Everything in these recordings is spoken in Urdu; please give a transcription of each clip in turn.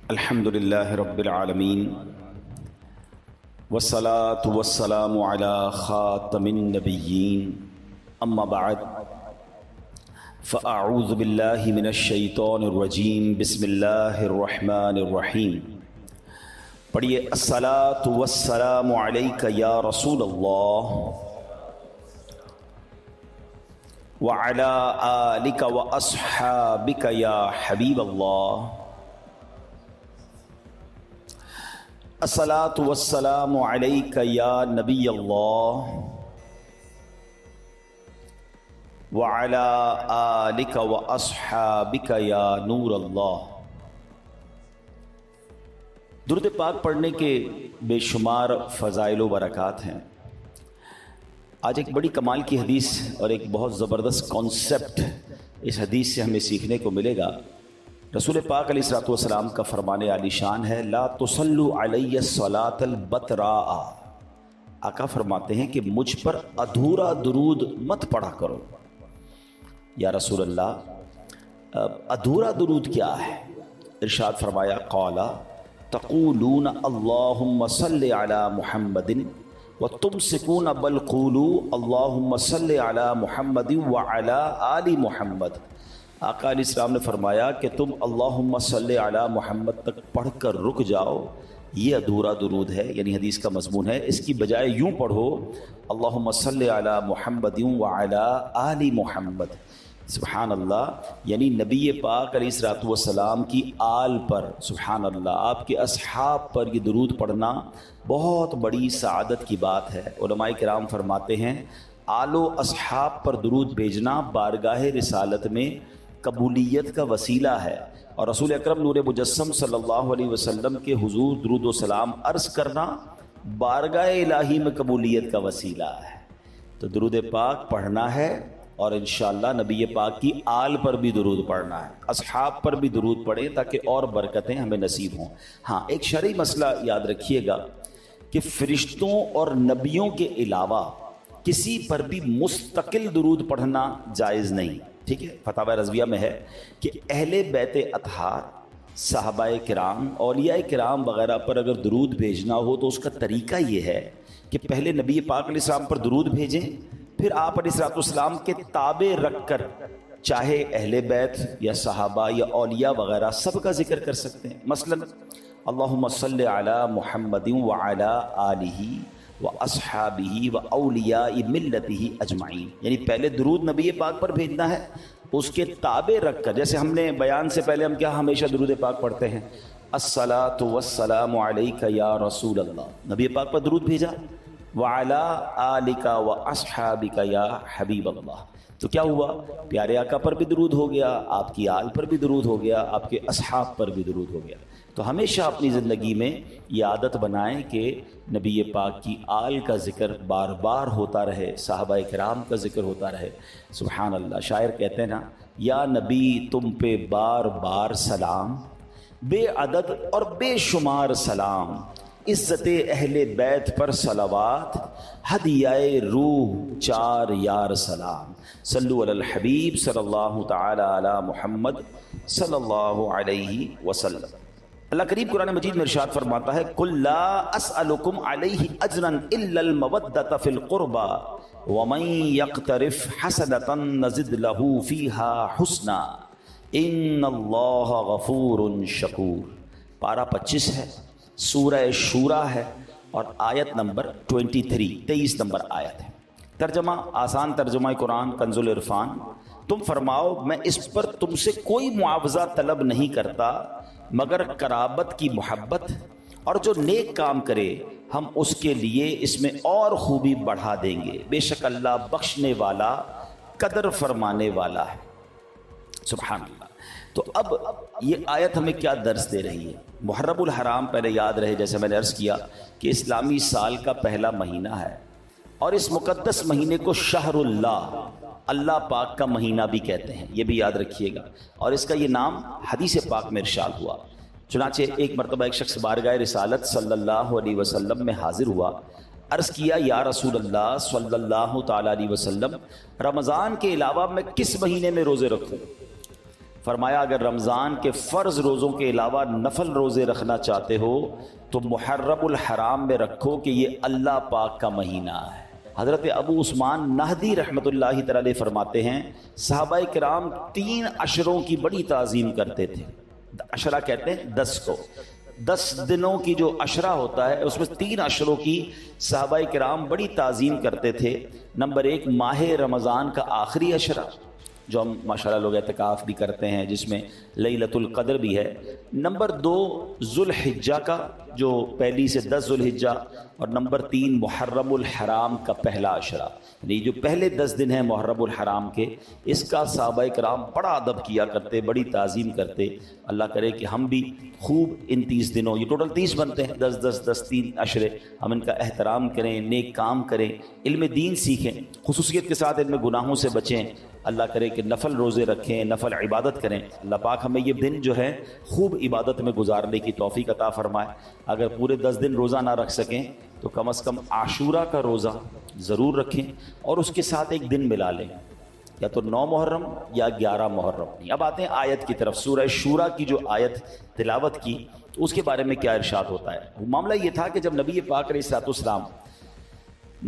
الحمدللہ رب العالمین والصلاة والسلام علی خاتم النبیین اما بعد فاعوذ باللہ من الشیطان الرجیم بسم اللہ الرحمن الرحیم۔ پڑھیے الصلاة والسلام علیک یا رسول اللہ وعلی آلک واصحابک یا حبیب اللہ۔ الصلاۃ والسلام علیک یا نبی اللہ وعلی آلک واصحابک یا نور اللہ۔ درود پاک پڑھنے کے بے شمار فضائل و برکات ہیں۔ آج ایک بڑی کمال کی حدیث اور ایک بہت زبردست کانسیپٹ اس حدیث سے ہمیں سیکھنے کو ملے گا۔ رسول پاک علیہ الصلوۃ والسلام کا فرمان عالی شان ہے، لا تصلوا علی الصلاۃ البتراء۔ آقا فرماتے ہیں کہ مجھ پر ادھورا درود مت پڑھا کرو۔ یا رسول اللہ ادھورا درود کیا ہے؟ ارشاد فرمایا، قال تقولون اللہم صل علی محمد وتمسکون بل قولوا اللہم صل علی محمد وعلی آل محمد۔ آقا علیہ السلام نے فرمایا کہ تم اللہم صلی علی محمد تک پڑھ کر رک جاؤ، یہ ادھورا درود ہے، یعنی حدیث کا مضمون ہے۔ اس کی بجائے یوں پڑھو، اللہم صلی علی محمد وعلی آل محمد۔ سبحان اللہ، یعنی نبی پاک علیہ الصلوۃ والسلام کی آل پر، سبحان اللہ، آپ کے اصحاب پر یہ درود پڑھنا بہت بڑی سعادت کی بات ہے۔ علماء کرام فرماتے ہیں آل و اصحاب پر درود بھیجنا بارگاہ رسالت میں قبولیت کا وسیلہ ہے، اور رسول اکرم نور مجسم صلی اللہ علیہ وسلم کے حضور درود و سلام عرض کرنا بارگاہ الہی میں قبولیت کا وسیلہ ہے۔ تو درود پاک پڑھنا ہے، اور انشاءاللہ نبی پاک کی آل پر بھی درود پڑھنا ہے، اصحاب پر بھی درود پڑھیں تاکہ اور برکتیں ہمیں نصیب ہوں۔ ہاں، ایک شرعی مسئلہ یاد رکھیے گا کہ فرشتوں اور نبیوں کے علاوہ کسی پر بھی مستقل درود پڑھنا جائز نہیں، ٹھیک ہے؟ فتاوی رضویہ میں ہے کہ اہل بیت اطہار، صحابہ کرام، اولیاء کرام وغیرہ پر اگر درود بھیجنا ہو تو اس کا طریقہ یہ ہے کہ پہلے نبی پاک علیہ السلام پر درود بھیجیں، پھر آپ علیہ الصلوۃ والسلام کے تابع رکھ کر چاہے اہل بیت یا صحابہ یا اولیاء وغیرہ سب کا ذکر کر سکتے ہیں۔ مثلا اللہم صلی علی محمد وعلی آلہ واصحابہ واولیاء ملتہ اجمعین، یعنی پہلے درود نبی پاک پر بھیجنا ہے، اس کے تابع رکھ کر، جیسے ہم نے بیان سے پہلے ہم کیا ہمیشہ درود پاک پڑھتے ہیں، الصلاۃ والسلام علیک یا رسول اللہ، نبی پاک پر درود بھیجا، وعلی آلک واصحابک یا حبیب اللہ۔ تو کیا ہوا؟ پیارے آقا پر بھی درود ہو گیا، آپ کی آل پر بھی درود ہو گیا، آپ کے اصحاب پر بھی درود ہو گیا۔ تو ہمیشہ اپنی زندگی میں یہ عادت بنائیں کہ نبی پاک کی آل کا ذکر بار بار ہوتا رہے، صحابہ کرام کا ذکر ہوتا رہے۔ سبحان اللہ، شاعر کہتے ہیں نا، یا نبی تم پہ بار بار سلام، بے عدد اور بے شمار سلام، عزت اہل بیت پر صلوات، ہدیہ روح چار یار سلام، صلو علی الحبیب صلی اللہ تعالی علی محمد صلی اللہ علیہ وسلم۔ اللہ کریم قرآن مجید میں ارشاد فرماتا ہے، قل لا اسألکم علیہ اجرا الا المودۃ فی القربى ومن یقترف حسنۃ نزد لہ فیہا حسنا ان اللہ غفور شکور۔ پارہ 25 ہے، سورہ شورى ہے، اور آیت نمبر 23 نمبر آیت ہے۔ ترجمہ، آسان ترجمہ قرآن کنز العرفان، تم فرماؤ میں اس پر تم سے کوئی معاوضہ طلب نہیں کرتا مگر قرابت کی محبت، اور جو نیک کام کرے ہم اس کے لیے اس میں اور خوبی بڑھا دیں گے، بے شک اللہ بخشنے والا قدر فرمانے والا ہے۔ سبحان اللہ۔ تو اب یہ آیت ہمیں کیا درس دے رہی ہے؟ محرم الحرام پہلے یاد رہے، جیسے میں نے عرض کیا کہ اسلامی سال کا پہلا مہینہ ہے، اور اس مقدس مہینے کو شہر اللہ، اللہ پاک کا مہینہ بھی کہتے ہیں، یہ بھی یاد رکھیے گا، اور اس کا یہ نام حدیث پاک میں ارشاد ہوا۔ چنانچہ ایک مرتبہ ایک شخص بارگاہ رسالت صلی اللہ علیہ وسلم میں حاضر ہوا، عرض کیا، یا رسول اللہ صلی اللہ تعالی علیہ وسلم، رمضان کے علاوہ میں کس مہینے میں روزے رکھوں؟ فرمایا اگر رمضان کے فرض روزوں کے علاوہ نفل روزے رکھنا چاہتے ہو تو محرم الحرام میں رکھو کہ یہ اللہ پاک کا مہینہ ہے۔ حضرت ابو عثمان نہدی رحمۃ اللہ تعالی فرماتے ہیں صحابہ کرام 3 عشروں کی بڑی تعظیم کرتے تھے۔ عشرہ کہتے ہیں 10 کو، 10 دنوں کی جو عشرہ ہوتا ہے اس میں 3 عشروں کی صحابہ کرام بڑی تعظیم کرتے تھے۔ نمبر 1 ماہ رمضان کا آخری عشرہ جو ہم ماشاءاللہ لوگ اعتکاف بھی کرتے ہیں جس میں لیلۃ القدر بھی ہے۔ نمبر 2 ذوالحجہ کا جو پہلی سے 10 ذوالحجہ، اور نمبر 3 محرم الحرام کا پہلا عشرہ، یعنی جو پہلے 10 دن ہیں محرم الحرام کے، اس کا صحابہ کرام بڑا ادب کیا کرتے، بڑی تعظیم کرتے۔ اللہ کرے کہ ہم بھی خوب ان 30 دنوں، یہ ٹوٹل 30 بنتے ہیں، 10 10 10 3 عشرے، ہم ان کا احترام کریں، نیک کام کریں، علم دین سیکھیں، خصوصیت کے ساتھ ان میں گناہوں سے بچیں۔ اللہ کرے کہ نفل روزے رکھیں، نفل عبادت کریں۔ اللہ پاک ہمیں یہ دن جو ہے خوب عبادت میں گزارنے کی توفیق عطا فرمائے۔ اگر پورے 10 دن روزہ نہ رکھ سکیں تو کم از کم عاشورہ کا روزہ ضرور رکھیں، اور اس کے ساتھ ایک دن ملا لیں، یا تو 9 محرم یا 11 محرم۔ اب آتے ہیں آیت کی طرف۔ سورہ شورى کی جو آیت تلاوت کی تو اس کے بارے میں کیا ارشاد ہوتا ہے؟ معاملہ یہ تھا کہ جب نبی پاک علیہ الصلوۃ والسلام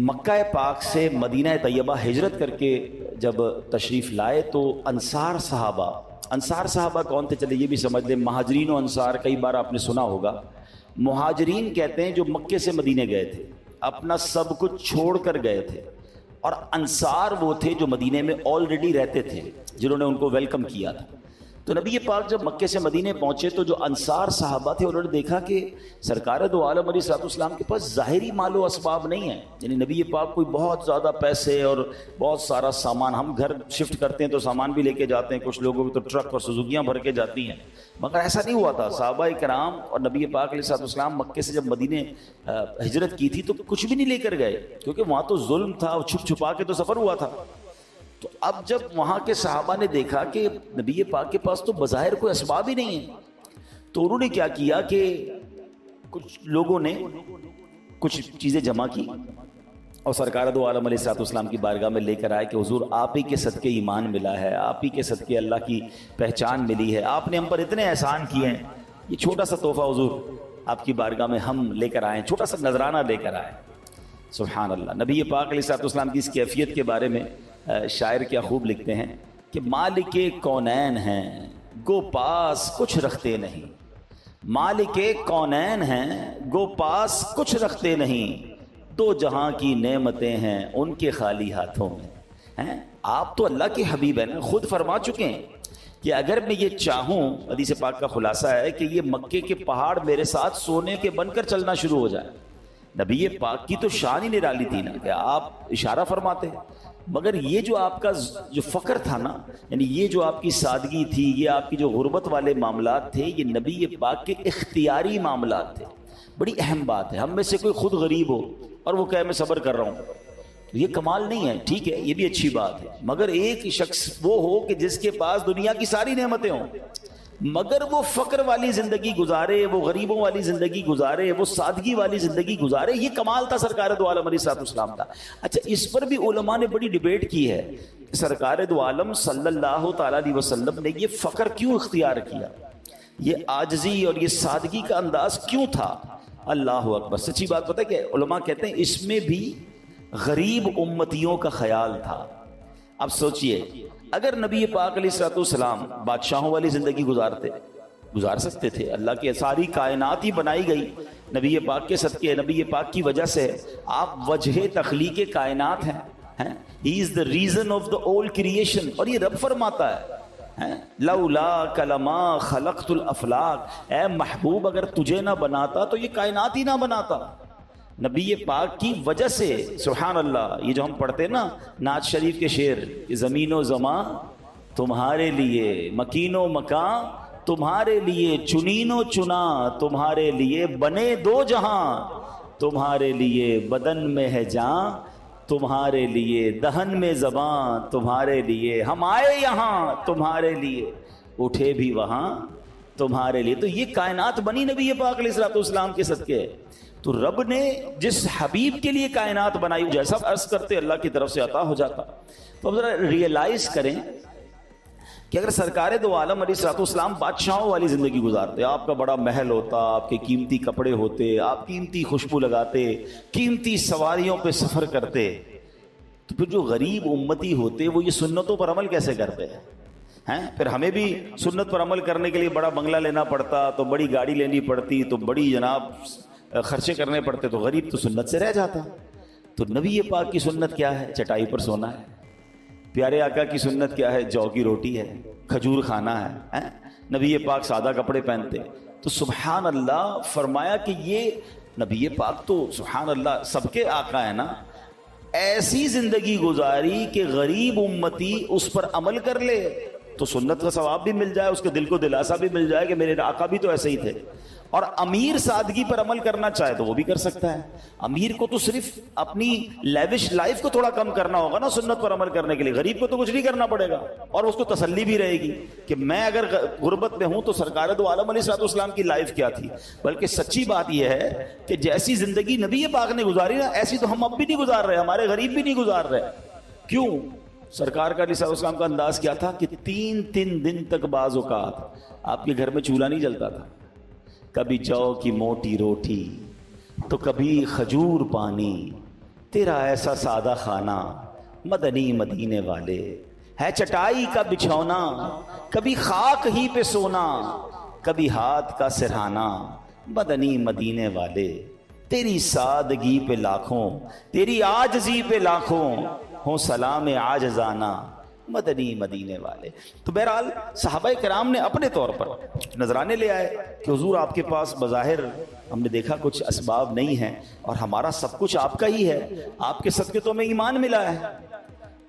مکہ پاک سے مدینہ طیبہ ہجرت کر کے جب تشریف لائے تو انصار صحابہ کون تھے؟ چلے یہ بھی سمجھ لیں، مہاجرین و انصار کئی بار آپ نے سنا ہوگا۔ مہاجرین کہتے ہیں جو مکے سے مدینے گئے تھے، اپنا سب کچھ چھوڑ کر گئے تھے، اور انصار وہ تھے جو مدینے میں آلریڈی رہتے تھے، جنہوں نے ان کو ویلکم کیا تھا۔ تو نبی پاک جب مکے سے مدینے پہنچے تو جو انصار صحابہ تھے انہوں نے دیکھا کہ سرکار دو عالم علیہ الصلوۃ والسلام کے پاس ظاہری مال و اسباب نہیں ہیں، یعنی نبی پاک کوئی بہت زیادہ پیسے اور بہت سارا سامان، ہم گھر شفٹ کرتے ہیں تو سامان بھی لے کے جاتے ہیں، کچھ لوگوں کو تو ٹرک اور سزوکیاں بھر کے جاتی ہیں، مگر ایسا نہیں ہوا تھا۔ صحابہ کرام اور نبی پاک علیہ الصلوۃ والسلام مکے سے جب مدینے ہجرت کی تھی تو کچھ بھی نہیں لے کر گئے، کیونکہ وہاں تو ظلم تھا، چھپ چھپا کے تو سفر ہوا تھا۔ تو اب جب وہاں کے صحابہ نے دیکھا کہ نبی پاک کے پاس تو بظاہر کوئی اسباب ہی نہیں ہے، تو انہوں نے کیا کیا کہ کچھ لوگوں نے کچھ چیزیں جمع کی اور سرکار دو عالم علیہ الصلوۃ والسلام کی بارگاہ میں لے کر آئے کہ حضور آپ ہی کے صدقے ایمان ملا ہے، آپ ہی کے صدقے اللہ کی پہچان ملی ہے، آپ نے ہم پر اتنے احسان کیے ہیں، یہ چھوٹا سا تحفہ حضور آپ کی بارگاہ میں ہم لے کر آئے، چھوٹا سا نذرانہ لے کر آئے۔ سبحان اللہ۔ نبی پاک علیہ الصلوۃ والسلام کی اس کیفیت کے بارے میں شاعر کیا خوب لکھتے ہیں کہ مالک کونین ہیں گو پاس کچھ رکھتے نہیں، مالک کونین ہیں گو پاس کچھ رکھتے نہیں، دو جہاں کی نعمتیں ہیں ان کے خالی ہاتھوں میں ہیں۔ آپ تو اللہ کے حبیب ہیں نا، خود فرما چکے ہیں کہ اگر میں یہ چاہوں، حدیث پاک کا خلاصہ ہے کہ یہ مکے کے پہاڑ میرے ساتھ سونے کے بن کر چلنا شروع ہو جائے۔ نبی پاک کی تو شان ہی نرالی تھی نا کہ آپ اشارہ فرماتے ہیں، مگر یہ جو آپ کا جو فقر تھا نا، یعنی یہ جو آپ کی سادگی تھی، یہ آپ کی جو غربت والے معاملات تھے، یہ نبی پاک کے اختیاری معاملات تھے۔ بڑی اہم بات ہے، ہم میں سے کوئی خود غریب ہو اور وہ کہے میں صبر کر رہا ہوں، یہ کمال نہیں ہے، ٹھیک ہے یہ بھی اچھی بات ہے، مگر ایک شخص وہ ہو کہ جس کے پاس دنیا کی ساری نعمتیں ہوں مگر وہ فقر والی زندگی گزارے، وہ غریبوں والی زندگی گزارے، وہ سادگی والی زندگی گزارے، یہ کمال تھا سرکار دو عالم علیہ الصلوۃ والسلام کا۔ اچھا، اس پر بھی علماء نے بڑی ڈیبیٹ کی ہے، سرکار دو عالم صلی اللہ تعالی علیہ وسلم نے یہ فقر کیوں اختیار کیا، یہ عاجزی اور یہ سادگی کا انداز کیوں تھا؟ اللہ اکبر۔ سچی بات پتہ ہے کہ علماء کہتے ہیں اس میں بھی غریب امتیوں کا خیال تھا۔ اب سوچئے اگر نبی پاک علیہ الصلوۃ والسلام بادشاہوں والی زندگی گزار سکتے تھے، اللہ کی ساری کائنات ہی بنائی گئی نبی پاک کے صدقے، نبی پاک کی وجہ سے، آپ وجہ تخلیق کائنات ہیں، ہی از دا ریزن آف دا اول کریشن، اور یہ رب فرماتا ہے لولا کلما خلقت الافلاق، اے محبوب اگر تجھے نہ بناتا تو یہ کائنات ہی نہ بناتا، نبی پاک کی وجہ سے۔ سبحان اللہ۔ یہ جو ہم پڑھتے ہیں نا نعت شریف کے شعر کہ زمین و زمان تمہارے لیے، مکین و مکان تمہارے لیے، چنین و چنا تمہارے لیے، بنے دو جہاں تمہارے لیے، بدن میں ہے جان تمہارے لیے، دہن میں زبان تمہارے لیے، ہم آئے یہاں تمہارے لیے، اٹھے بھی وہاں تمہارے لیے۔ تو یہ کائنات بنی نبی پاک علیہ الصلوۃ والسلام کے صدقے۔ تو رب نے جس حبیب کے لیے کائنات بنائی، جیسا عرض کرتے اللہ کی طرف سے عطا ہو جاتا۔ تو اب ذرا ریئلائز کریں کہ اگر سرکار دو عالم علیہ الصلوۃ والسلام بادشاہوں والی زندگی گزارتے، آپ کا بڑا محل ہوتا، آپ کے قیمتی کپڑے ہوتے، آپ قیمتی خوشبو لگاتے، قیمتی سواریوں پہ سفر کرتے، تو پھر جو غریب امتی ہوتے وہ یہ سنتوں پر عمل کیسے کرتے ہیں؟ پھر ہمیں بھی سنت پر عمل کرنے کے لیے بڑا بنگلہ لینا پڑتا، تو بڑی گاڑی لینی پڑتی، تو بڑی جناب خرچے کرنے پڑتے، تو غریب تو سنت سے رہ جاتا۔ تو نبی پاک کی سنت کیا ہے؟ چٹائی پر سونا ہے۔ پیارے آقا کی سنت کیا ہے؟ جو کی روٹی ہے، کھجور کھانا ہے۔ نبی پاک سادہ کپڑے پہنتے۔ تو سبحان اللہ فرمایا کہ یہ نبی پاک تو سبحان اللہ سب کے آقا ہے نا، ایسی زندگی گزاری کہ غریب امتی اس پر عمل کر لے تو سنت کا ثواب بھی مل جائے، اس کے دل کو دلاسا بھی مل جائے کہ میرے آقا بھی تو ایسے ہی تھے۔ اور امیر سادگی پر عمل کرنا چاہے تو وہ بھی کر سکتا ہے۔ امیر کو تو صرف اپنی لیوش لائف کو تھوڑا کم کرنا ہوگا نا سنت پر عمل کرنے کے لیے، غریب کو تو کچھ نہیں کرنا پڑے گا، اور اس کو تسلی بھی رہے گی کہ میں اگر غربت میں ہوں تو سرکار دو عالم علیہ الصلوۃ والسلام کی لائف کیا تھی۔ بلکہ سچی بات یہ ہے کہ جیسی زندگی نبی پاک نے گزاری نا، ایسی تو ہم اب بھی نہیں گزار رہے، ہمارے غریب بھی نہیں گزار رہے۔ کیوں؟ سرکار کا علیہ الصلوۃ والسلام کا انداز کیا تھا کہ 3 دن تک بعض اوقات آپ کے گھر میں چولہا نہیں جلتا تھا، کبھی جو کی موٹی روٹی تو کبھی کھجور پانی، تیرا ایسا سادہ کھانا مدنی مدینے والے، ہے چٹائی کا بچھونا کبھی خاک ہی پہ سونا، کبھی ہاتھ کا سرہانا مدنی مدینے والے، تیری سادگی پہ لاکھوں، تیری عاجزی پہ لاکھوں، ہوں سلام عاجزانہ مدنی مدینے والے۔ تو بہرحال صحابہ کرام نے اپنے طور پر نذرانے لے آئے کہ حضور آپ کے پاس بظاہر ہم نے دیکھا کچھ اسباب نہیں ہیں، اور ہمارا سب کچھ آپ کا ہی ہے، آپ کے صدقے تو ہمیں ایمان ملا ہے۔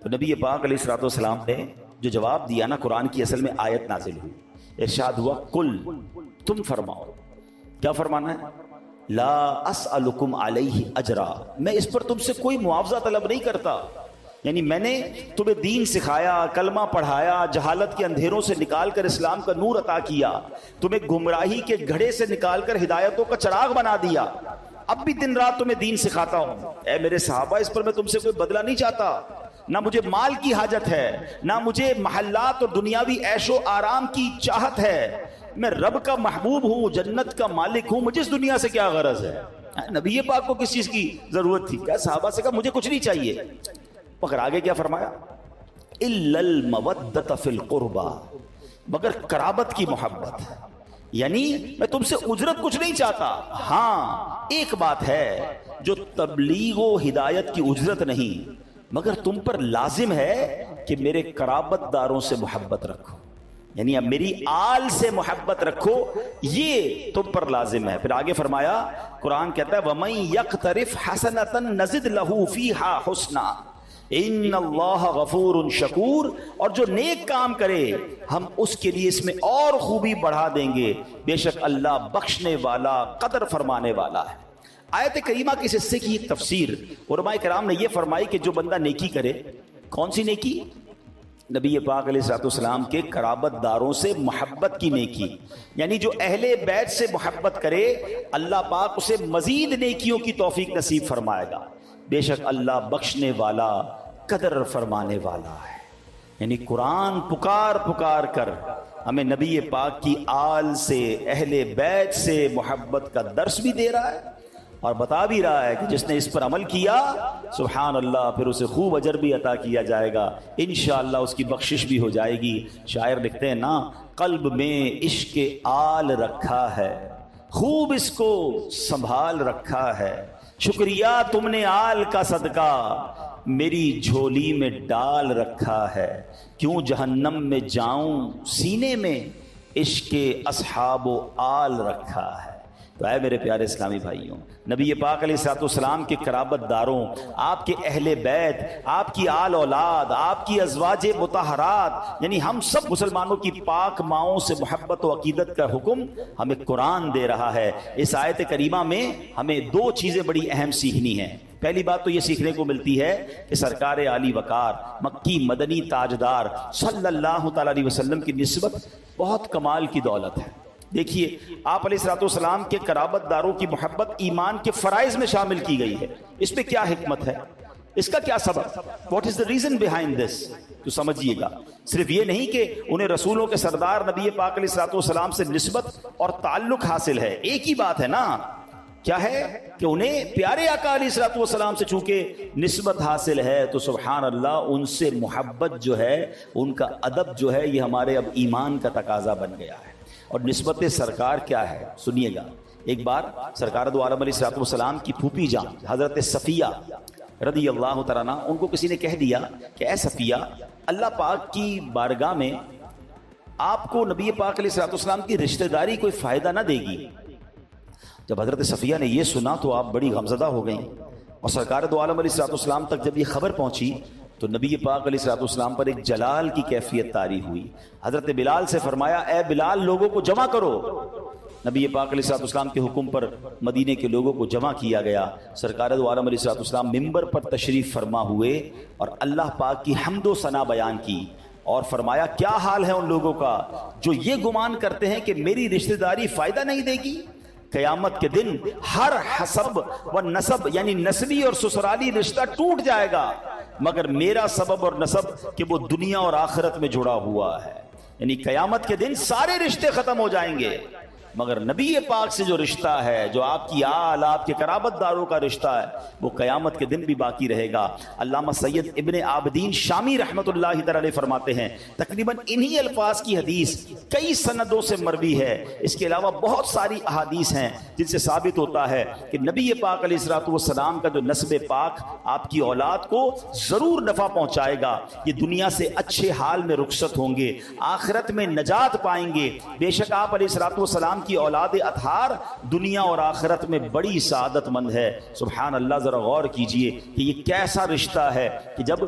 تو نبی پاک علیہ الصلوۃ والسلام نے جو جواب دیا نا، قرآن کی اصل میں آیت نازل ہوئی، ارشاد ہوا کل، تم فرماؤ، کیا فرمانا ہے؟ لا اسألکم علیہ اجرا، میں اس پر تم سے کوئی معاوضہ طلب نہیں کرتا، یعنی میں نے تمہیں دین سکھایا، کلمہ پڑھایا، جہالت کے اندھیروں سے نکال کر اسلام کا نور عطا کیا، تمہیں گمراہی کے گھڑے سے نکال کر ہدایتوں کا چراغ بنا دیا، اب بھی دن رات تمہیں دین سکھاتا ہوں۔ اے میرے صحابہ، اس پر میں تم سے کوئی بدلہ نہیں چاہتا، نہ مجھے مال کی حاجت ہے، نہ مجھے محلات اور دنیاوی عیش و آرام کی چاہت ہے، میں رب کا محبوب ہوں، جنت کا مالک ہوں، مجھے اس دنیا سے کیا غرض ہے؟ نبی پاک کو کس چیز کی ضرورت تھی؟ کیا صحابہ سے کہا مجھے کچھ نہیں چاہیے، مگر آگے کیا فرمایا؟ الا المودۃ فی القربى، مگر قرابت کی محبت، یعنی میں تم سے اجرت کچھ نہیں چاہتا، ہاں ایک بات ہے جو تبلیغ و ہدایت کی اجرت نہیں، مگر تم پر لازم ہے کہ میرے قرابت داروں سے محبت رکھو، یعنی اب میری آل سے محبت رکھو، یہ تم پر لازم ہے۔ پھر آگے فرمایا، قرآن کہتا ہے وَمَن يَقْتَرِفْ حَسَنَةً نَزِدْ لَهُ فِيهَا حُسْنًا ان اللہ غفور شکور، اور جو نیک کام کرے ہم اس کے لیے اس میں اور خوبی بڑھا دیں گے، بے شک اللہ بخشنے والا قدر فرمانے والا ہے۔ آیت کریمہ کے اس حصے کی تفسیر علماء کرام نے یہ فرمائی کہ جو بندہ نیکی کرے، کون سی نیکی؟ نبی پاک علیہ الصلوۃ والسلام کے قرابت داروں سے محبت کی نیکی، یعنی جو اہل بیت سے محبت کرے اللہ پاک اسے مزید نیکیوں کی توفیق نصیب فرمائے گا، بے شک اللہ بخشنے والا قدر فرمانے والا ہے۔ یعنی قرآن پکار پکار کر ہمیں نبی پاک کی آل سے، اہل بیت سے محبت کا درس بھی دے رہا ہے، اور بتا بھی رہا ہے کہ جس نے اس پر عمل کیا سبحان اللہ پھر اسے خوب اجر بھی عطا کیا جائے گا، انشاءاللہ اس کی بخشش بھی ہو جائے گی۔ شاعر لکھتے ہیں نا، قلب میں عشق آل رکھا ہے، خوب اس کو سنبھال رکھا ہے، شکریہ تم نے آل کا صدقہ میری جھولی میں ڈال رکھا ہے، کیوں جہنم میں جاؤں سینے میں عشق اصحاب و آل رکھا ہے۔ تو اے میرے پیارے اسلامی بھائیوں، نبی پاک علیہ الصلوۃ والسلام کے قرابت داروں، آپ کے اہل بیت، آپ کی آل اولاد، آپ کی ازواج مطہرات، یعنی ہم سب مسلمانوں کی پاک ماؤں سے محبت و عقیدت کا حکم ہمیں قرآن دے رہا ہے۔ اس آیت کریمہ میں ہمیں 2 چیزیں بڑی اہم سیکھنی ہیں۔ پہلی بات تو یہ سیکھنے کو ملتی ہے کہ سرکار عالی وقار، مکی مدنی تاجدار صلی اللہ تعالی علیہ وسلم کی نسبت بہت کمال کی دولت ہے۔ دیکھیے، آپ علیہ الصلوۃ والسلام کے قرابت داروں کی محبت ایمان کے فرائض میں شامل کی گئی ہے۔ اس میں کیا حکمت ہے؟ اس کا کیا سبب؟ What is the reason behind this? تو سمجھیے گا، صرف یہ نہیں کہ انہیں رسولوں کے سردار نبی پاک علیہ الصلوۃ والسلام سے نسبت اور تعلق حاصل ہے، ایک ہی بات ہے نا، کیا ہے کہ انہیں پیارے آقا علیہ الصلوۃ والسلام سے چونکہ نسبت حاصل ہے تو سبحان اللہ ان سے محبت جو ہے، ان کا ادب جو ہے، یہ ہمارے اب ایمان کا تقاضا بن گیا ہے۔ اور نسبت سرکار کیا ہے سنیے گا، ایک بار سرکار دو عالم علیہ الصلوۃ والسلام کی پھوپھی جان حضرت صفیہ رضی اللہ تعالیٰ عنہ، ان کو کسی نے کہہ دیا کہ اے صفیہ، اللہ پاک کی بارگاہ میں آپ کو نبی پاک علیہ الصلوۃ والسلام کی رشتہ داری کوئی فائدہ نہ دے گی۔ جب حضرت صفیہ نے یہ سنا تو آپ بڑی غمزدہ ہو گئیں، اور سرکار دو عالم علیہ الصلوۃ والسلام تک جب یہ خبر پہنچی تو نبی پاک علیہ الصلوۃ والسلام پر ایک جلال کی کیفیت طاری ہوئی۔ حضرت بلال سے فرمایا اے بلال لوگوں کو جمع کرو۔ نبی پاک علیہ الصلوۃ والسلام کے حکم پر مدینے کے لوگوں کو جمع کیا گیا۔ سرکار دو عالم علیہ الصلوۃ والسلام ممبر پر تشریف فرما ہوئے اور اللہ پاک کی حمد و ثنا بیان کی اور فرمایا کیا حال ہے ان لوگوں کا جو یہ گمان کرتے ہیں کہ میری رشتہ داری فائدہ نہیں دے گی۔ قیامت کے دن ہر حسب و نسب یعنی نسبی اور سسرالی رشتہ ٹوٹ جائے گا، مگر میرا سبب اور نسب کہ وہ دنیا اور آخرت میں جڑا ہوا ہے، یعنی قیامت کے دن سارے رشتے ختم ہو جائیں گے، مگر نبی پاک سے جو رشتہ ہے، جو آپ کی آل آپ کے قرابت داروں کا رشتہ ہے، وہ قیامت کے دن بھی باقی رہے گا۔ علامہ سید ابن عابدین شامی رحمۃ اللہ تعالی علیہ فرماتے ہیں تقریباً انہی الفاظ کی حدیث کئی سندوں سے مروی ہے، اس کے علاوہ بہت ساری احادیث ہیں جن سے ثابت ہوتا ہے کہ نبی پاک علیہ الصلوۃ والسلام کا جو نسب پاک آپ کی اولاد کو ضرور نفع پہنچائے گا، یہ دنیا سے اچھے حال میں رخصت ہوں گے، آخرت میں نجات پائیں گے۔ بے شک آپ علیہ الصلوۃ والسلام کی اولاد اطہار دنیا اور آخرت میں بڑی سعادت مند ہے۔ سبحان اللہ، ذرا غور کیجئے کہ یہ کیسا رشتہ ہے کہ جب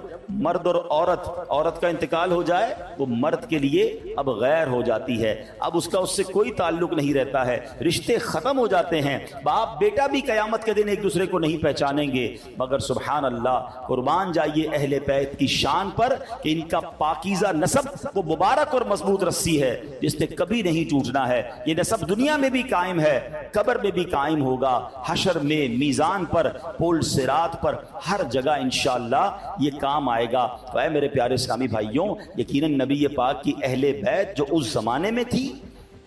مرد اور عورت کا انتقال ہو جائے وہ مرد کے لیے اب غیر ہو جاتی ہے، اب اس کا اس سے کوئی تعلق نہیں رہتا ہے، رشتے ختم ہو جاتے ہیں، باپ بیٹا بھی قیامت کے دن ایک دوسرے کو نہیں پہچانیں گے، مگر سبحان اللہ قربان جائیے اہل بیت کی شان پر کہ ان کا پاکیزہ نسب وہ مبارک اور مضبوط رسی ہے جس نے کبھی نہیں ٹوٹنا ہے۔ یہ نسب دنیا میں بھی قائم ہے، قبر میں بھی قائم ہوگا، حشر میں، میزان پر، پول صراط پر، ہر جگہ انشاءاللہ یہ کام آئے گا۔ تو اے میرے پیارے اسلامی بھائیوں، یقیناً نبی پاک کی اہل بیت جو اس زمانے میں تھی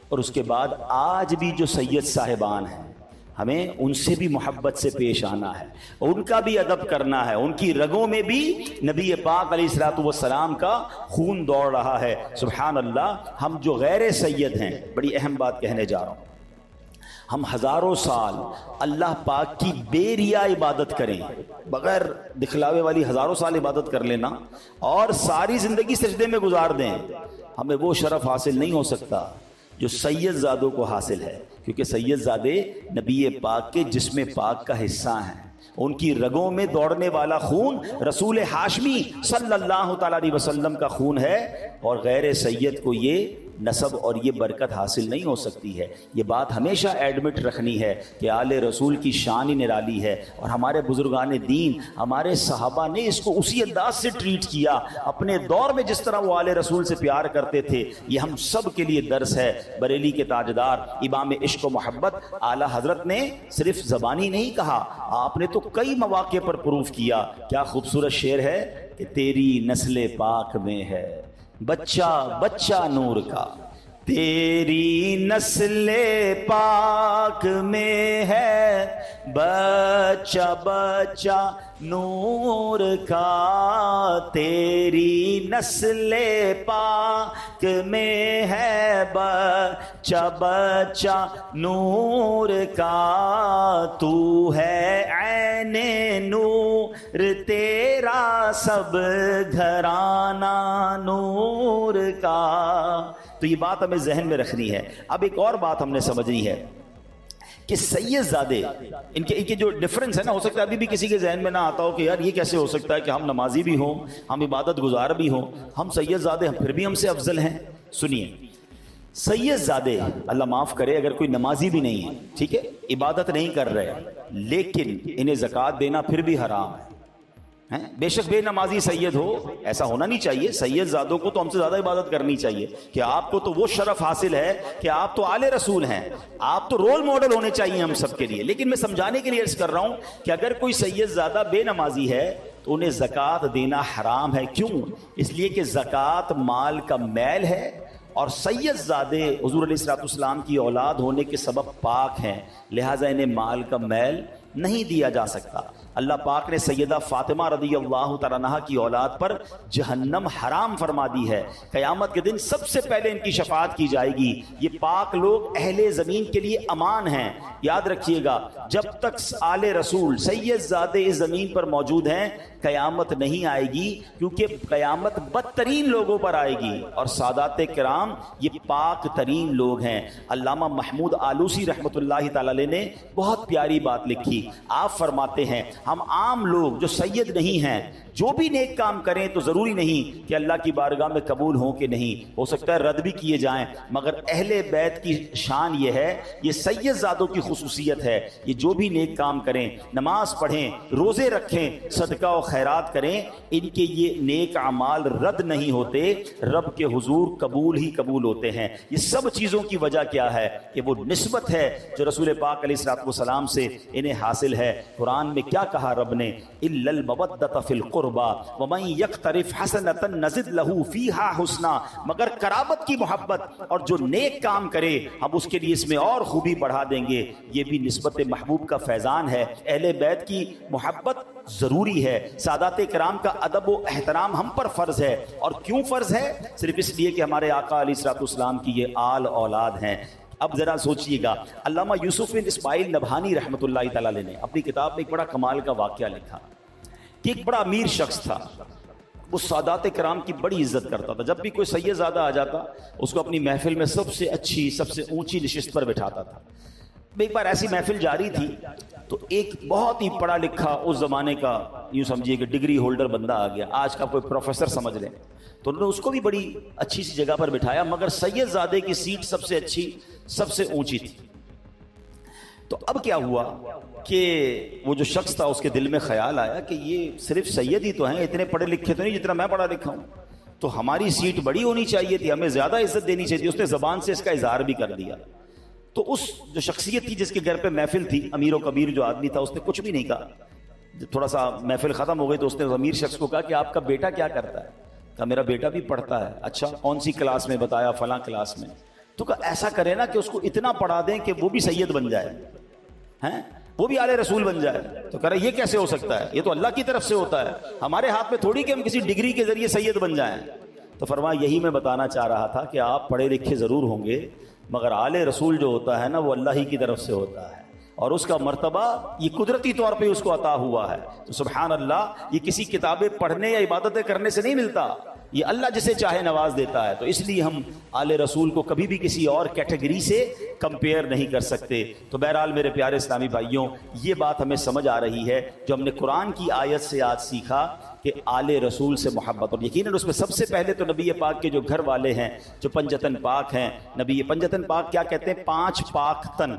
اور اس کے بعد آج بھی جو سید صاحبان ہیں، ہمیں ان سے بھی محبت سے پیش آنا ہے، ان کا بھی ادب کرنا ہے، ان کی رگوں میں بھی نبی پاک علیہ الصلوۃ والسلام کا خون دوڑ رہا ہے۔ سبحان اللہ، ہم جو غیر سید ہیں، بڑی اہم بات کہنے جا رہا ہوں، ہم ہزاروں سال اللہ پاک کی بے ریا عبادت کریں، بغیر دکھلاوے والی ہزاروں سال عبادت کر لینا اور ساری زندگی سجدے میں گزار دیں، ہمیں وہ شرف حاصل نہیں ہو سکتا جو سید زادوں کو حاصل ہے، کیونکہ سید زادے نبی پاک کے جسم پاک کا حصہ ہیں، ان کی رگوں میں دوڑنے والا خون رسول ہاشمی صلی اللہ تعالیٰ علیہ وسلم کا خون ہے، اور غیر سید کو یہ نسب اور یہ برکت حاصل نہیں ہو سکتی ہے۔ یہ بات ہمیشہ ایڈمٹ رکھنی ہے کہ آل رسول کی شان ہی نرالی ہے، اور ہمارے بزرگان دین، ہمارے صحابہ نے اس کو اسی انداز سے ٹریٹ کیا، اپنے دور میں جس طرح وہ آل رسول سے پیار کرتے تھے، یہ ہم سب کے لیے درس ہے۔ بریلی کے تاجدار امام عشق و محبت اعلیٰ حضرت نے صرف زبانی نہیں کہا، آپ نے تو کئی مواقع پر پروف کیا۔ کیا خوبصورت شعر ہے کہ تیری نسل پاک میں ہے بچہ بچہ نور کا، تیری نسل پاک میں ہے بچہ بچہ نور کا، تیری نسل پاک میں ہے بچہ بچہ نور کا، تو ہے عین نور تیرا سب گھرانہ نور کا۔ تو یہ بات ہمیں ذہن میں رکھنی ہے۔ اب ایک اور بات ہم نے سمجھنی ہے کہ سید زادے ان کے جو ڈفرنس ہے نا، ہو سکتا ہے ابھی بھی کسی کے ذہن میں نہ آتا ہو کہ یار یہ کیسے ہو سکتا ہے کہ ہم نمازی بھی ہوں، ہم عبادت گزار بھی ہوں، ہم سید زادے پھر بھی ہم سے افضل ہیں۔ سنیے، سید زادے اللہ معاف کرے اگر کوئی نمازی بھی نہیں ہے، ٹھیک ہے، عبادت نہیں کر رہے، لیکن انہیں زکوٰۃ دینا پھر بھی حرام ہے۔ بے شک بے نمازی سید ہو، ایسا ہونا نہیں چاہیے، سید زادوں کو تو ہم سے زیادہ عبادت کرنی چاہیے کہ آپ کو تو وہ شرف حاصل ہے کہ آپ تو آل رسول ہیں، آپ تو رول ماڈل ہونے چاہیے ہم سب کے لیے۔ لیکن میں سمجھانے کے لیے عرض کر رہا ہوں کہ اگر کوئی سید زادہ بے نمازی ہے تو انہیں زکوٰۃ دینا حرام ہے. کیوں؟ اس لیے کہ زکوٰۃ مال کا میل ہے اور سید زادے حضور علیہ الصلوۃ والسلام کی اولاد ہونے کے سبب پاک ہیں، لہٰذا انہیں مال کا میل نہیں دیا جا سکتا. اللہ پاک نے سیدہ فاطمہ رضی اللہ تعالیٰ عنہا کی اولاد پر جہنم حرام فرما دی ہے. قیامت کے دن سب سے پہلے ان کی شفاعت کی جائے گی. یہ پاک لوگ اہل زمین کے لیے امان ہیں. یاد رکھیے گا، جب تک آل رسول سید زادے اس زمین پر موجود ہیں قیامت نہیں آئے گی، کیونکہ قیامت بدترین لوگوں پر آئے گی، اور سادات کرام یہ پاک ترین لوگ ہیں. علامہ محمود آلوسی رحمۃ اللہ تعالی علیہ نے بہت پیاری بات لکھی. آپ فرماتے ہیں ہم عام لوگ جو سید نہیں ہیں جو بھی نیک کام کریں تو ضروری نہیں کہ اللہ کی بارگاہ میں قبول ہوں کہ نہیں، ہو سکتا ہے رد بھی کیے جائیں، مگر اہل بیت کی شان یہ ہے، یہ سید زادوں کی خصوصیت ہے، یہ جو بھی نیک کام کریں، نماز پڑھیں، روزے رکھیں، صدقہ و خیرات کریں، ان کے یہ نیک اعمال رد نہیں ہوتے، رب کے حضور قبول ہی قبول ہوتے ہیں. یہ سب چیزوں کی وجہ کیا ہے؟ کہ وہ نسبت ہے جو رسول پاک علیہ الصلوۃ والسلام سے انہیں حاصل ہے. قرآن میں کیا کہا رب نے؟ الا المودۃ فی القربى ومن یقترف حسنۃ نزد لہ فیہا حسنا، مگر قرابت کی محبت اور جو نیک کام کرے ہم اس کے لیے اس میں اور خوبی بڑھا دیں گے. یہ بھی نسبت محبوب کا فیضان ہے. اہل بیت کی محبت ضروری ہے. سادات کرام کا ادب و احترام ہم پر فرض ہے. اور کیوں فرض ہے؟ صرف اس لیے کہ ہمارے آقا علیہ الصلوۃ والسلام کی یہ آل اولاد ہیں. اب ذرا سوچئے گا، علامہ یوسف بن اسماعیل نبہانی رحمۃ اللہ تعالی علیہ نے اپنی کتاب میں ایک بڑا کمال کا واقعہ لکھا کہ ایک بڑا امیر شخص تھا، وہ سادات کرام کی بڑی عزت کرتا تھا. جب بھی کوئی سید زادہ آ جاتا اس کو اپنی محفل میں سب سے اچھی سب سے اونچی نشست پر بٹھاتا تھا. ایک بار ایسی محفل جاری تھی تو ایک بہت ہی پڑھا لکھا اس زمانے کا یوں سمجھیے کہ ڈگری ہولڈر بندہ آ گیا، آج کا کوئی پروفیسر سمجھ لیں. تو انہوں نے اس کو بھی بڑی اچھی سی جگہ پر بٹھایا، مگر سید زادے کی سیٹ سب سے اچھی سب سے اونچی تھی. تو اب کیا ہوا کہ وہ جو شخص تھا اس کے دل میں خیال آیا کہ یہ صرف سید ہی تو ہیں، اتنے پڑھے لکھے تو نہیں جتنا میں پڑھا لکھا ہوں، تو ہماری سیٹ بڑی ہونی چاہیے تھی، ہمیں زیادہ عزت دینی چاہیے تھی. اس نے زبان سے اس کا اظہار بھی کر دیا. تو اس جو شخصیت تھی جس کے گھر پہ محفل تھی، امیر و کبیر جو آدمی تھا، اس نے کچھ بھی نہیں کہا. تھوڑا سا محفل ختم ہو گئی تو اس نے امیر شخص کو کہا کہ آپ کا بیٹا کیا کرتا ہے؟ کہا میرا بیٹا بھی پڑھتا ہے. اچھا کون سی کلاس میں؟ بتایا فلاں کلاس میں. تو کہا ایسا کرے نا کہ اس کو اتنا پڑھا دیں کہ وہ بھی سید بن جائے، ہیں وہ بھی آل رسول بن جائے. تو کہہ رہا یہ کیسے ہو سکتا ہے؟ یہ تو اللہ کی طرف سے ہوتا ہے، ہمارے ہاتھ میں تھوڑی کہ ہم کسی ڈگری کے ذریعے سید بن جائیں. تو فرمایا یہی میں بتانا چاہ رہا تھا کہ آپ پڑھے لکھے ضرور ہوں گے، مگر آل رسول جو ہوتا ہے نا وہ اللہ ہی کی طرف سے ہوتا ہے، اور اس کا مرتبہ یہ قدرتی طور پہ اس کو عطا ہوا ہے. تو سبحان اللہ، یہ کسی کتابیں پڑھنے یا عبادتیں کرنے سے نہیں ملتا، یہ اللہ جسے چاہے نواز دیتا ہے. تو اس لیے ہم آل رسول کو کبھی بھی کسی اور کیٹیگری سے کمپیئر نہیں کر سکتے. تو بہرحال میرے پیارے اسلامی بھائیوں، یہ بات ہمیں سمجھ آ رہی ہے جو ہم نے قرآن کی آیت سے آج سیکھا کہ آل رسول سے محبت، اور یقیناً اس میں سب سے پہلے تو نبی پاک کے جو گھر والے ہیں جو پنجتن پاک ہیں. نبی پنجتن پاک کیا کہتے ہیں؟ 5 پاک تن.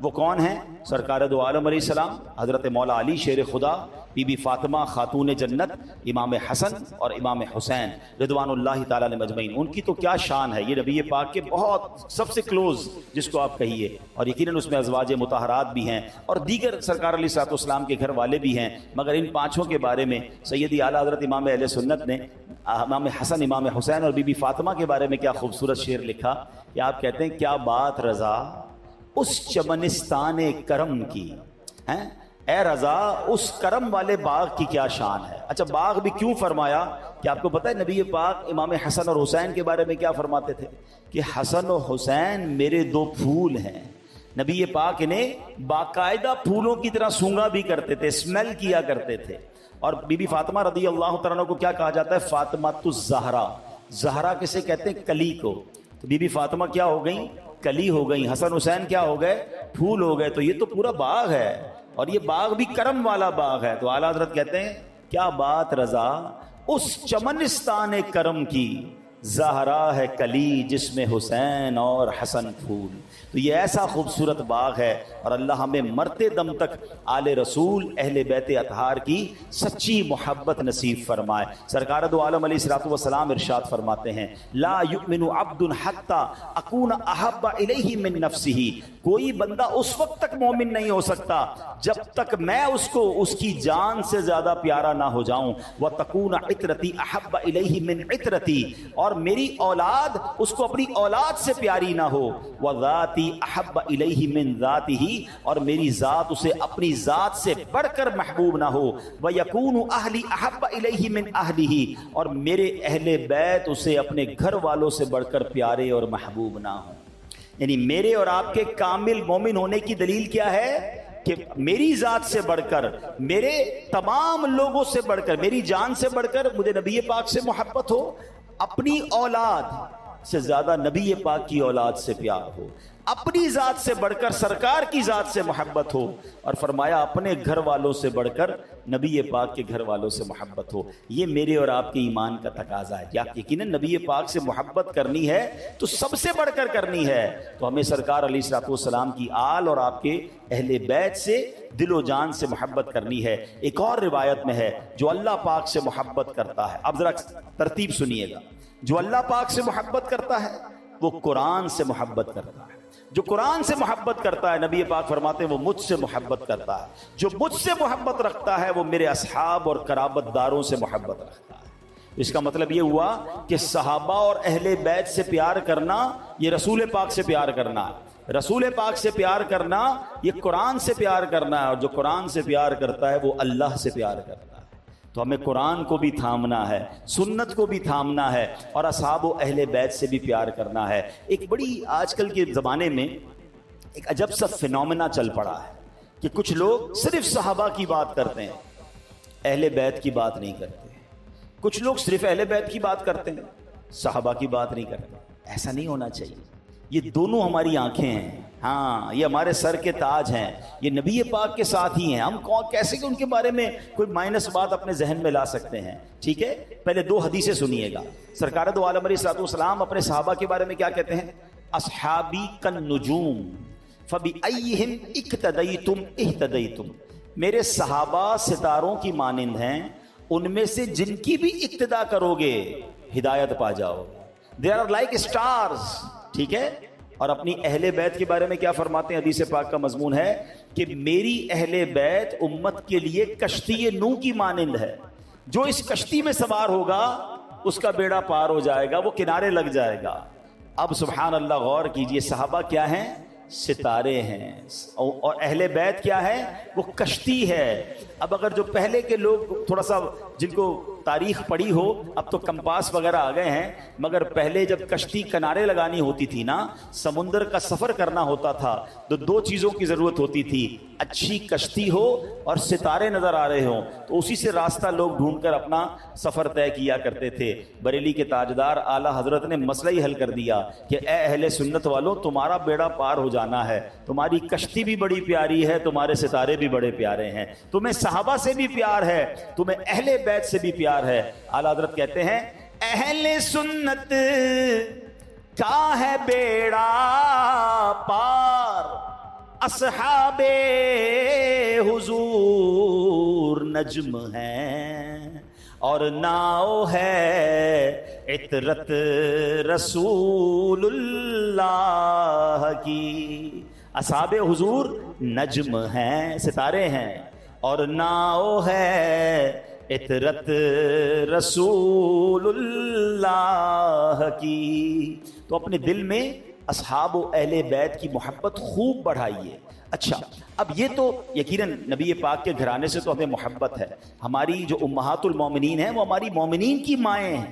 وہ کون ہیں؟ سرکار دو عالم علیہ السلام، حضرت مولا علی شیر خدا، بی بی فاطمہ خاتون جنت، امام حسن اور امام حسین رضوان اللہ تعالیٰ علیہ مجمعین. ان کی تو کیا شان ہے، یہ نبی پاک کے بہت سب سے کلوز جس کو آپ کہیے، اور یقیناً اس میں ازواج مطہرات بھی ہیں اور دیگر سرکار علیہ الصلوۃ والسلام کے گھر والے بھی ہیں. مگر ان 5 کے بارے میں سیدی اعلیٰ حضرت امام اہل سنت نے امام حسن، امام حسین اور بی بی فاطمہ کے بارے میں کیا خوبصورت شعر لکھا کہ آپ کہتے ہیں کیا بات رضا اس چمنستان کرم کی، ہیں اے رضا اس کرم والے باغ کی کیا شان ہے. اچھا باغ بھی کیوں فرمایا؟ کہ آپ کو پتہ ہے نبی پاک امام حسن اور حسین کے بارے میں کیا فرماتے تھے کہ حسن و حسین میرے 2 پھول ہیں. نبی پاک انہیں باقاعدہ پھولوں کی طرح سونگا بھی کرتے تھے، اسمیل کیا کرتے تھے. اور بی بی فاطمہ رضی اللہ تعالیٰ عنہ کو کیا کہا جاتا ہے؟ فاطمہ الزہرا. زہرا کسے کہتے ہیں؟ کلی کو. تو بی بی فاطمہ کیا ہو گئیں؟ کلی ہو گئیں. حسن حسین کیا ہو گئے؟ پھول ہو گئے. تو یہ تو پورا باغ ہے، اور یہ باغ بھی کرم والا باغ ہے. تو اعلیٰ حضرت کہتے ہیں کیا بات رضا اس چمنستان کرم کی، زہرا ہے کلی جس میں حسین اور حسن پھول. تو یہ ایسا خوبصورت باغ ہے اور اللہ ہمیں مرتے دم تک آل رسول اہل بیت اطہار کی سچی محبت نصیب فرمائے. سرکار دو عالم علیہ الصلوۃ والسلام ارشاد فرماتے ہیں لا یؤمن عبد حتی اکون احب الیہ من نفسہ. کوئی بندہ اس وقت تک مومن نہیں ہو سکتا جب تک میں اس کو اس کی جان سے زیادہ پیارا نہ ہو جاؤں. وتکون عطرتی احب الیہ من عطرتی, اور میری اولاد اس کو اپنی اولاد سے پیاری نہ ہو. وذاتی احب الیہ من ذاتہ, اور میری ذات اسے اپنی ذات سے بڑھ کر محبوب نہ ہو. ویکون اہلی احب الیہ من اہلہ, اور میرے اہل بیت اسے اپنے گھر والوں سے بڑھ کر پیارے اور محبوب نہ ہو. یعنی میرے اور آپ کے کامل مومن ہونے کی دلیل کیا ہے کہ میری ذات سے بڑھ کر, میرے تمام لوگوں سے بڑھ کر, میری جان سے بڑھ کر مجھے نبی پاک سے محبت ہو, اپنی اولاد سے زیادہ نبی پاک کی اولاد سے پیار ہو, اپنی ذات سے بڑھ کر سرکار کی ذات سے محبت ہو, اور فرمایا اپنے گھر والوں سے بڑھ کر نبی پاک کے گھر والوں سے محبت ہو. یہ میرے اور آپ کے ایمان کا تقاضا ہے. یقیناً نبی پاک سے محبت کرنی ہے تو سب سے بڑھ کر کرنی ہے, تو ہمیں سرکار علیہ الصلوۃ والسلام کی آل اور آپ کے اہل بیت سے دل و جان سے محبت کرنی ہے. ایک اور روایت میں ہے جو اللہ پاک سے محبت کرتا ہے, اب ذرا ترتیب سنیے گا, جو اللہ پاک سے محبت کرتا ہے وہ قرآن سے محبت کرتا ہے. جو قرآن سے محبت کرتا ہے نبی پاک فرماتے ہیں وہ مجھ سے محبت کرتا ہے. جو مجھ سے محبت رکھتا ہے وہ میرے اصحاب اور قرابت داروں سے محبت رکھتا ہے. اس کا مطلب یہ ہوا کہ صحابہ اور اہل بیت سے پیار کرنا یہ رسول پاک سے پیار کرنا ہے. رسول پاک سے پیار کرنا یہ قرآن سے پیار کرنا ہے, اور جو قرآن سے پیار کرتا ہے وہ اللہ سے پیار کرتا ہے. تو ہمیں قرآن کو بھی تھامنا ہے, سنت کو بھی تھامنا ہے, اور اصحاب و اہل بیت سے بھی پیار کرنا ہے. ایک بڑی آج کل کے زمانے میں ایک عجب سا فینومینا چل پڑا ہے کہ کچھ لوگ صرف صحابہ کی بات کرتے ہیں, اہل بیت کی بات نہیں کرتے. کچھ لوگ صرف اہل بیت کی بات کرتے ہیں, صحابہ کی بات نہیں کرتے. ایسا نہیں ہونا چاہیے. یہ دونوں ہماری آنکھیں ہیں, ہاں یہ ہمارے سر کے تاج ہیں, یہ نبی پاک کے ساتھ ہی ہیں. ہم کیسے کہ ان کے بارے میں کوئی مائنس بات اپنے ذہن میں لا سکتے ہیں؟ ٹھیک ہے, پہلے دو حدیثیں سنیے گا. سرکار دو عالم علیہ الصلوۃ والسلام اپنے صحابہ کے بارے میں کیا کہتے ہیں؟ اصحابی کالنجوم فبأیہم اقتدیتم اہتدیتم. میرے صحابہ ستاروں کی مانند ہیں, ان میں سے جن کی بھی اقتدا کرو گے ہدایت پا جاؤ. They are like stars. ٹھیک ہے, اور اپنی اہل بیت کے بارے میں کیا فرماتے ہیں؟ حدیث پاک کا مضمون ہے کہ میری اہل بیت امت کے لیے کشتی نوح کی مانند ہے. جو اس کشتی میں سوار ہوگا اس کا بیڑا پار ہو جائے گا, وہ کنارے لگ جائے گا. اب سبحان اللہ غور کیجئے, صحابہ کیا ہیں؟ ستارے ہیں, اور اہل بیت کیا ہے؟ وہ کشتی ہے. اب اگر جو پہلے کے لوگ تھوڑا سا جن کو تاریخ پڑھی ہو, اب تو کمپاس وغیرہ آ گئے ہیں, مگر پہلے جب کشتی کنارے لگانی ہوتی تھی نا, سمندر کا سفر کرنا ہوتا تھا, تو دو چیزوں کی ضرورت ہوتی تھی, اچھی کشتی ہو اور ستارے نظر آ رہے ہوں. تو اسی سے راستہ لوگ ڈھونڈ کر اپنا سفر طے کیا کرتے تھے. بریلی کے تاجدار اعلیٰ حضرت نے مسئلہ ہی حل کر دیا کہ اے اہل سنت والوں, تمہارا بیڑا پار ہو جانا ہے, تمہاری کشتی بھی بڑی پیاری ہے, تمہارے ستارے بھی بڑے پیارے ہیں, تمہیں صحابہ سے بھی پیار ہے, تمہیں اہل بیت سے بھی پیار ہے. اعلیٰ حضرت کہتے ہیں اہل سنت کا ہے بیڑا پار, اصحاب حضور نجم ہیں, اور ناؤ ہے عطرت رسول اللہ کی. اصحاب حضور نجم ہیں, ستارے ہیں, اور ناؤ ہے عطرت رسول اللہ کی. تو اپنے دل میں اصحاب و اہل بیت کی محبت خوب بڑھائیے. اچھا, اب یہ تو یقیناً نبی پاک کے گھرانے سے تو ہمیں محبت ہے. ہماری جو امہات المومنین ہیں وہ ہماری مومنین کی مائیں ہیں,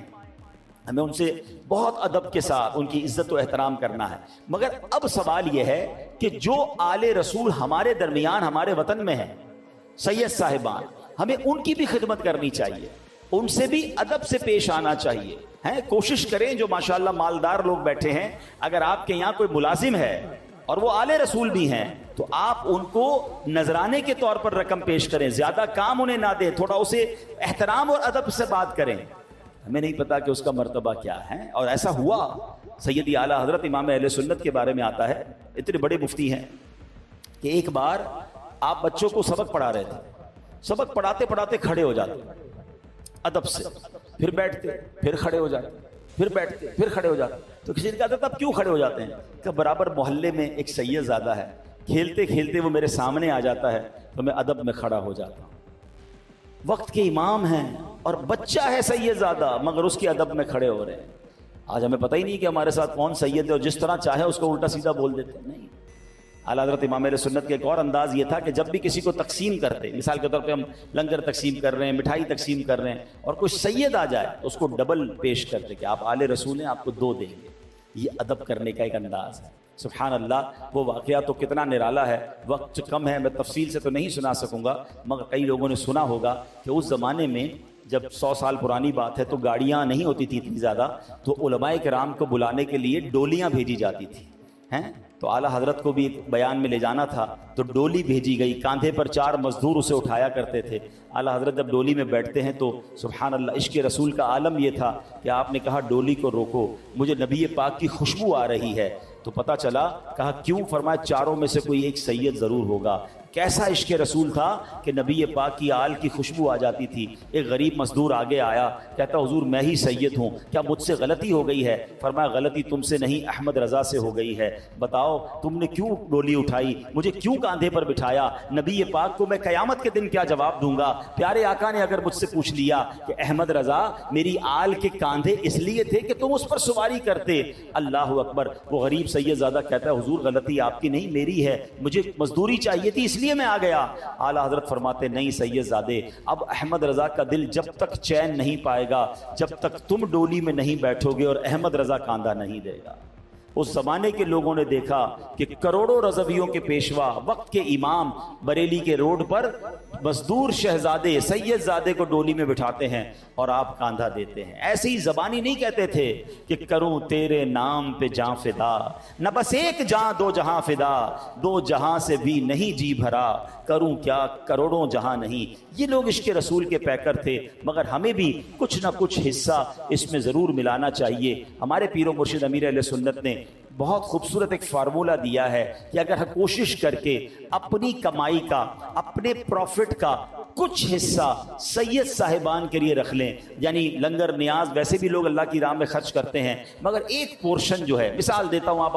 ہمیں ان سے بہت ادب کے ساتھ ان کی عزت و احترام کرنا ہے. مگر اب سوال یہ ہے کہ جو آل رسول ہمارے درمیان ہمارے وطن میں ہیں, سید صاحبان, ہمیں ان کی بھی خدمت کرنی چاہیے, ان سے بھی ادب سے پیش آنا چاہیے. کوشش کریں, جو ماشاءاللہ مالدار لوگ بیٹھے ہیں, اگر آپ کے یہاں کوئی ملازم ہے اور وہ آل رسول بھی ہیں تو آپ ان کو نذرانے کے طور پر رقم پیش کریں, زیادہ کام انہیں نہ دیں, تھوڑا اسے احترام اور ادب سے بات کریں. ہمیں نہیں پتا کہ اس کا مرتبہ کیا ہے. اور ایسا ہوا سیدی اعلیٰ حضرت امام اہل سنت کے بارے میں آتا ہے، اتنے بڑے مفتی ہیں کہ ایک بار آپ بچوں کو سبق پڑھا رہے تھے، سبق پڑھاتے پڑھاتے کھڑے ہو جاتے ادب سے، پھر بیٹھتے، پھر کھڑے ہو جاتے، پھر بیٹھتے، پھر کھڑے ہو جاتے. تو کسی نے کہا تھا تب کیوں کھڑے ہو جاتے ہیں؟ کہ برابر محلے میں ایک سید زادہ ہے، کھیلتے کھیلتے وہ میرے سامنے آ جاتا ہے تو میں ادب میں کھڑا ہو جاتا ہوں. وقت کے امام ہیں اور بچہ ہے سید زادہ، مگر اس کے ادب میں کھڑے ہو رہے ہیں. آج ہمیں پتہ ہی نہیں کہ ہمارے ساتھ کون سید ہے اور جس طرح چاہے اس کو الٹا سیدھا بول دیتے ہیں. نہیں، اعلیٰ حضرت امام اہل سنت کے ایک اور انداز یہ تھا کہ جب بھی کسی کو تقسیم کرتے، مثال کے طور پہ ہم لنگر تقسیم کر رہے ہیں، مٹھائی تقسیم کر رہے ہیں اور کوئی سید آ جائے تو اس کو ڈبل پیش کرتے کہ آپ آل رسول ہیں، آپ کو 2 دیں گے. یہ ادب کرنے کا ایک انداز ہے. سبحان اللہ. وہ واقعہ تو کتنا نرالا ہے، وقت کم ہے، میں تفصیل سے تو نہیں سنا سکوں گا، مگر کئی لوگوں نے سنا ہوگا کہ اس زمانے میں جب 100 سال پرانی بات ہے تو گاڑیاں نہیں ہوتی تھی اتنی زیادہ، تو علماء کرام کو بلانے کے لیے ڈولیاں بھیجی جاتی تھی ہیں. تو اعلیٰ حضرت کو بھی ایک بیان میں لے جانا تھا تو ڈولی بھیجی گئی، کاندھے پر 4 مزدور اسے اٹھایا کرتے تھے. اعلیٰ حضرت جب ڈولی میں بیٹھتے ہیں تو سبحان اللہ عشق رسول کا عالم یہ تھا کہ آپ نے کہا ڈولی کو روکو، مجھے نبی پاک کی خوشبو آ رہی ہے. تو پتہ چلا، کہا کیوں؟ فرمایا 4 میں سے کوئی ایک سید ضرور ہوگا. کیسا عشق رسول تھا کہ نبی پاک کی آل کی خوشبو آ جاتی تھی. ایک غریب مزدور آگے آیا، کہتا حضور میں ہی سید ہوں، کیا مجھ سے غلطی ہو گئی ہے؟ فرمایا غلطی تم سے نہیں، احمد رضا سے ہو گئی ہے. بتاؤ تم نے کیوں ڈولی اٹھائی، مجھے کیوں کاندھے پر بٹھایا؟ نبی پاک کو میں قیامت کے دن کیا جواب دوں گا؟ پیارے آقا نے اگر مجھ سے پوچھ لیا کہ احمد رضا میری آل کے کاندھے اس لیے تھے کہ تم اس پر سواری کرتے. اللہ اکبر. وہ غریب سید زادہ کہتا ہے حضور غلطی آپ کی نہیں میری ہے، مجھے مزدوری چاہیے تھی اس لیے میں آ گیا. اعلیٰ حضرت فرماتے نہیں سید زادے، اب احمد رضا کا دل جب تک چین نہیں پائے گا جب تک تم ڈولی میں نہیں بیٹھو گے اور احمد رضا کاندھا نہیں دے گا. اس زمانے کے لوگوں نے دیکھا کہ کروڑوں رضویوں کے پیشوا، وقت کے امام بریلی کے روڈ پر مزدور شہزادے سید زادے کو ڈولی میں بٹھاتے ہیں اور آپ کاندھا دیتے ہیں. ایسے ہی زبانی نہیں کہتے تھے کہ کروں تیرے نام پہ جاں فدا، نہ بس ایک جاں 2 جہاں فدا، 2 جہاں سے بھی نہیں جی بھرا، کروں کیا کروڑوں جہاں نہیں. یہ لوگ عشق رسول کے پیکر تھے، مگر ہمیں بھی کچھ نہ کچھ حصہ اس میں ضرور ملانا چاہیے. ہمارے پیر و مرشد امیر اہل سنت نے بہت خوبصورت ایک فارمولہ دیا ہے کہ اگر ہم کوشش کر کے اپنی کمائی کا، اپنے پروفٹ کا کچھ حصہ سید صاحبان کے لیے رکھ لیں، یعنی لنگر نیاز ویسے بھی لوگ اللہ کی راہ میں خرچ کرتے ہیں، مگر ایک پورشن جو ہے، مثال دیتا ہوں، آپ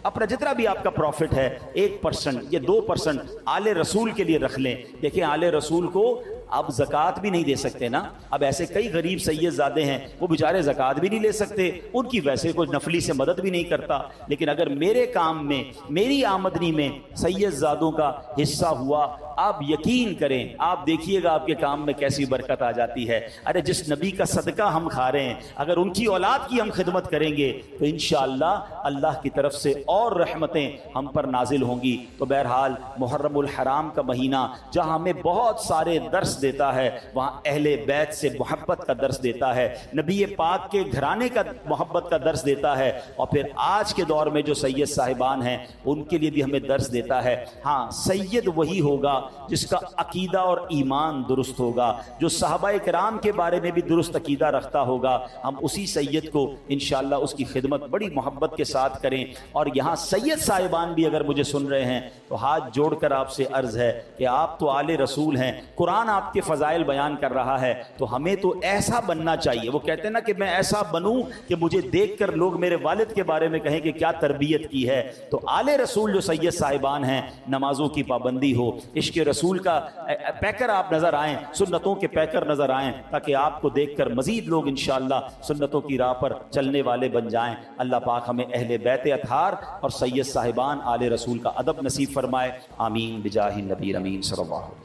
اپنا جتنا بھی آپ کا پروفٹ ہے 1% یا 2% آل رسول کے لیے رکھ لیں. دیکھیں آل رسول کو اب زکوٰۃ بھی نہیں دے سکتے نا. اب ایسے کئی غریب سید زادے ہیں وہ بیچارے زکوٰۃ بھی نہیں لے سکتے، ان کی ویسے کوئی نفلی سے مدد بھی نہیں کرتا. لیکن اگر میرے کام میں، میری آمدنی میں سید زادوں کا حصہ ہوا، آپ یقین کریں، آپ دیکھیے گا آپ کے کام میں کیسی برکت آ جاتی ہے. ارے جس نبی کا صدقہ ہم کھا رہے ہیں، اگر ان کی اولاد کی ہم خدمت کریں گے تو انشاءاللہ اللہ کی طرف سے اور رحمتیں ہم پر نازل ہوں گی. تو بہرحال محرم الحرام کا مہینہ جہاں ہمیں بہت سارے درس دیتا ہے، وہاں اہل بیت سے محبت کا درس دیتا ہے، نبی پاک کے گھرانے کا محبت کا درس دیتا ہے، اور پھر آج کے دور میں جو سید صاحبان ہیں ان کے لیے بھی ہمیں درس دیتا ہے. ہاں سید وہی ہوگا جس کا عقیدہ اور ایمان درست ہوگا، جو صحابہ کرام کے بارے میں بھی درست عقیدہ رکھتا ہوگا. ہم اسی سید کو انشاءاللہ اس کی خدمت بڑی محبت کے ساتھ کریں. اور یہاں سید صاحبان بھی اگر مجھے سن رہے ہیں تو ہاتھ جوڑ کر آپ سے عرض ہے کہ آپ تو آل رسول ہیں، قرآن آپ کے فضائل بیان کر رہا ہے، تو ہمیں تو ایسا بننا چاہیے. وہ کہتے ہیں نا کہ میں ایسا بنوں کہ مجھے دیکھ کر لوگ میرے والد کے بارے میں کہیں کہ کیا تربیت کی ہے. تو آل رسول جو سید صاحبان ہیں، نمازوں کی پابندی ہو، عشق رسول کا پیکر آپ نظر آئیں، سنتوں کے پیکر نظر آئیں، تاکہ آپ کو دیکھ کر مزید لوگ انشاءاللہ سنتوں کی راہ پر چلنے والے بن جائیں. اللہ پاک ہمیں اہل بیت اطہار اور سید صاحبان آل رسول کا ادب نصیب فرمائے. آمین بجاہ النبی الامین صلی اللہ علیہ وسلم.